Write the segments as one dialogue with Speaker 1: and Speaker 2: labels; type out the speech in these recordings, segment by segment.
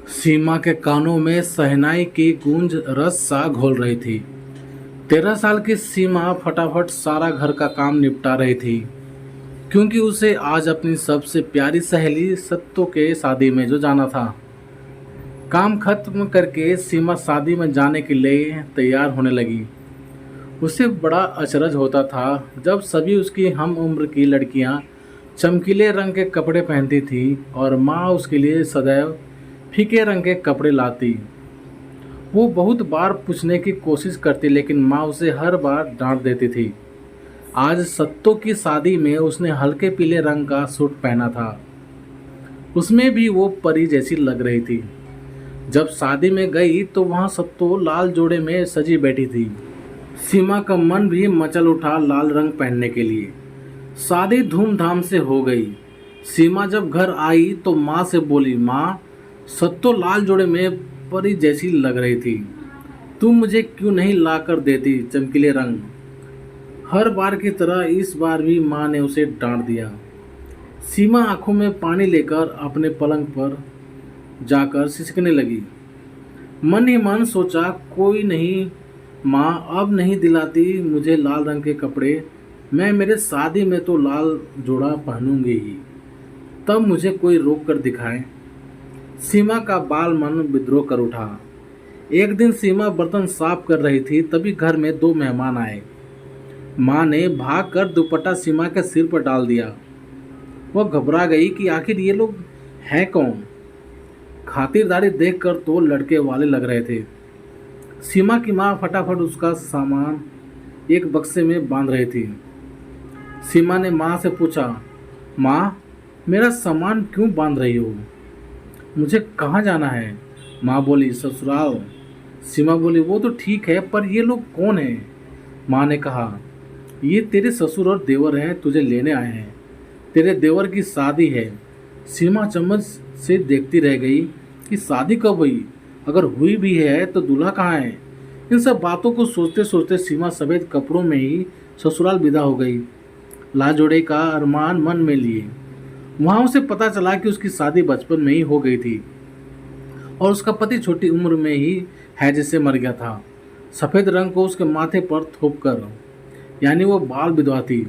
Speaker 1: सीमा के कानों में शहनाई की गूंज रस सा घोल रही थी। 13 साल की सीमा फटाफट सारा घर का काम निपटा रही थी, क्योंकि उसे आज अपनी सबसे प्यारी सहेली सत्तो के शादी में जो जाना था। काम खत्म करके सीमा शादी में जाने के लिए तैयार होने लगी। उसे बड़ा अचरज होता था जब सभी उसकी हम उम्र की लड़कियां चमकीले रंग के कपड़े पहनती थी और माँ उसके लिए सदैव फीके रंग के कपड़े लाती। वो बहुत बार पूछने की कोशिश करती, लेकिन माँ उसे हर बार डांट देती थी। आज सत्तो की शादी में उसने हल्के पीले रंग का सूट पहना था। उसमें भी वो परी जैसी लग रही थी। जब शादी में गई तो वहाँ सत्तो लाल जोड़े में सजी बैठी थी। सीमा का मन भी मचल उठा लाल रंग पहनने के लिए। शादी धूमधाम से हो गई। सीमा जब घर आई तो माँ से बोली, माँ, सत्तो लाल जोड़े में परी जैसी लग रही थी। तुम मुझे क्यों नहीं ला कर देती चमकीले रंग। हर बार की तरह इस बार भी माँ ने उसे डांट दिया। सीमा आंखों में पानी लेकर अपने पलंग पर जाकर सिसकने लगी। मन ही मन सोचा, कोई नहीं माँ, अब नहीं दिलाती मुझे लाल रंग के कपड़े। मैं मेरे शादी में तो लाल जोड़ा पहनूंगी ही, तब मुझे कोई रोक कर दिखाए। सीमा का बाल मन विद्रोह कर उठा। एक दिन सीमा बर्तन साफ कर रही थी, तभी घर में दो मेहमान आए। माँ ने भागकर दुपट्टा सीमा के सिर पर डाल दिया। वह घबरा गई कि आखिर ये लोग हैं कौन। खातिरदारी देखकर तो लड़के वाले लग रहे थे। सीमा की माँ फटाफट उसका सामान एक बक्से में बांध रही थी। सीमा ने माँ से पूछा, माँ, मेरा सामान क्यों बांध रही हो? मुझे कहाँ जाना है? माँ बोली, ससुराल। सीमा बोली, वो तो ठीक है, पर ये लोग कौन हैं? माँ ने कहा, ये तेरे ससुर और देवर हैं, तुझे लेने आए हैं। तेरे देवर की शादी है। सीमा चम्मच से देखती रह गई कि शादी कब हुई, अगर हुई भी है तो दूल्हा कहाँ है। इन सब बातों को सोचते सोचते सीमा सफ़ेद कपड़ों में ही ससुराल विदा हो गई, लाजोड़े का अरमान मन में लिए। वहाँ उसे पता चला कि उसकी शादी बचपन में ही हो गई थी और उसका पति छोटी उम्र में ही हैजे से मर गया था। सफ़ेद रंग को उसके माथे पर थोप कर, यानी वो बाल विधवा थी।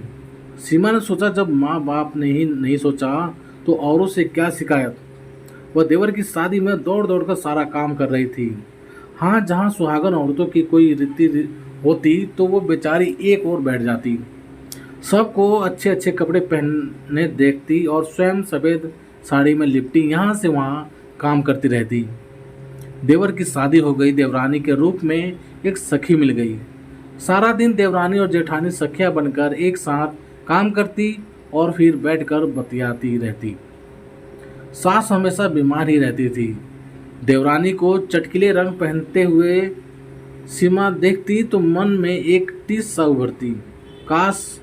Speaker 1: सीमा ने सोचा, जब माँ बाप ने ही नहीं सोचा तो औरों से क्या शिकायत। वह देवर की शादी में दौड़ दौड़ कर सारा काम कर रही थी। हाँ, जहाँ सुहागन औरतों की कोई रीति होती तो वो बेचारी एक और बैठ जाती। सबको अच्छे अच्छे कपड़े पहनने देखती और स्वयं सफ़ेद साड़ी में लिपटी यहाँ से वहाँ काम करती रहती। देवर की शादी हो गई। देवरानी के रूप में एक सखी मिल गई। सारा दिन देवरानी और जेठानी सखियाँ बनकर एक साथ काम करती और फिर बैठकर बतियाती रहती। सास हमेशा बीमार ही रहती थी। देवरानी को चटकीले रंग पहनते हुए सीमा देखती तो मन में एक टीस सा उभरती, काश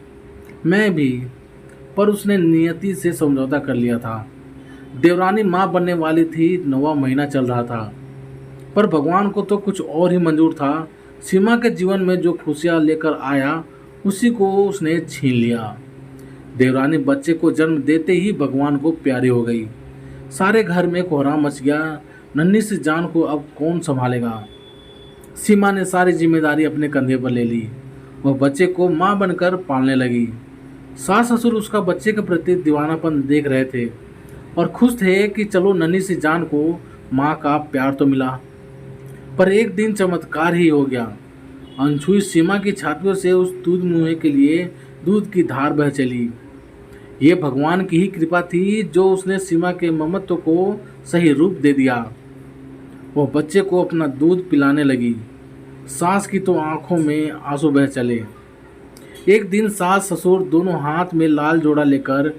Speaker 1: मैं भी। पर उसने नियति से समझौता कर लिया था। देवरानी माँ बनने वाली थी, 9वां महीना चल रहा था, पर भगवान को तो कुछ और ही मंजूर था। सीमा के जीवन में जो खुशियाँ लेकर आया उसी को उसने छीन लिया। देवरानी बच्चे को जन्म देते ही भगवान को प्यारी हो गई। सारे घर में कोहराम मच गया। नन्ही सी जान को अब कौन संभालेगा। सीमा ने सारी जिम्मेदारी अपने कंधे पर ले ली। वह बच्चे को माँ बनकर पालने लगी। सास ससुर उसका बच्चे के प्रति दीवानापन देख रहे थे और खुश थे कि चलो नन्ही सी जान को माँ का प्यार तो मिला। पर एक दिन चमत्कार ही हो गया। अनछुई सीमा की छातियों से उस दूध मुँह के लिए दूध की धार बह चली। ये भगवान की ही कृपा थी जो उसने सीमा के ममत्व को सही रूप दे दिया। वह बच्चे को अपना दूध पिलाने लगी। सास की तो आंखों में आंसू बह चले। एक दिन सास ससुर दोनों हाथ में लाल जोड़ा लेकर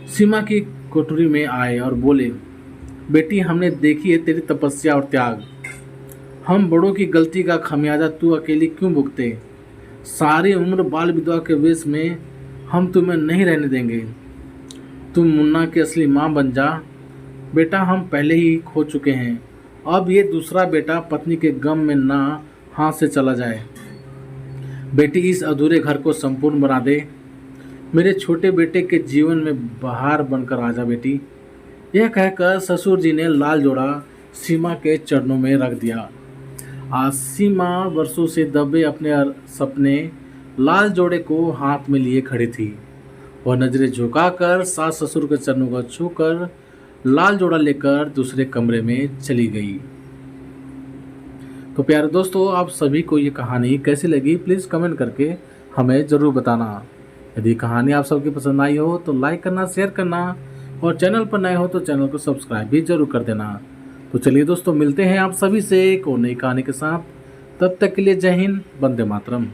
Speaker 1: सीमा की कोठरी में आए और बोले, बेटी, हमने देखी है तेरी तपस्या और त्याग। हम बड़ों की गलती का खमियाजा तू अकेली क्यों भुगते? सारी उम्र बाल विधवा के वेश में हम तुम्हें नहीं रहने देंगे। तुम मुन्ना की असली माँ बन जा। बेटा, हम पहले ही खो चुके हैं। अब ये दूसरा बेटा पत्नी के गम में ना हाथ से चला जाए। बेटी, इस अधूरे घर को संपूर्ण बना दे। मेरे छोटे बेटे के जीवन में बहार बनकर आ जा बेटी। यह कहकर ससुर जी ने लाल जोड़ा सीमा के चरणों में रख दिया। आज सीमा वर्षों से दबे अपने सपने लाल जोड़े को हाथ में लिए खड़ी थी। वह नजरें झुकाकर सास ससुर के चरणों को छूकर लाल जोड़ा लेकर दूसरे कमरे में चली गई। तो प्यारे दोस्तों, आप सभी को ये कहानी कैसी लगी प्लीज़ कमेंट करके हमें ज़रूर बताना। यदि कहानी आप सबकी पसंद आई हो तो लाइक करना, शेयर करना और चैनल पर नए हो तो चैनल को सब्सक्राइब भी जरूर कर देना। तो चलिए दोस्तों, मिलते हैं आप सभी से एक और नई कहानी के साथ। तब तक के लिए जय हिंद, वंदे मातरम।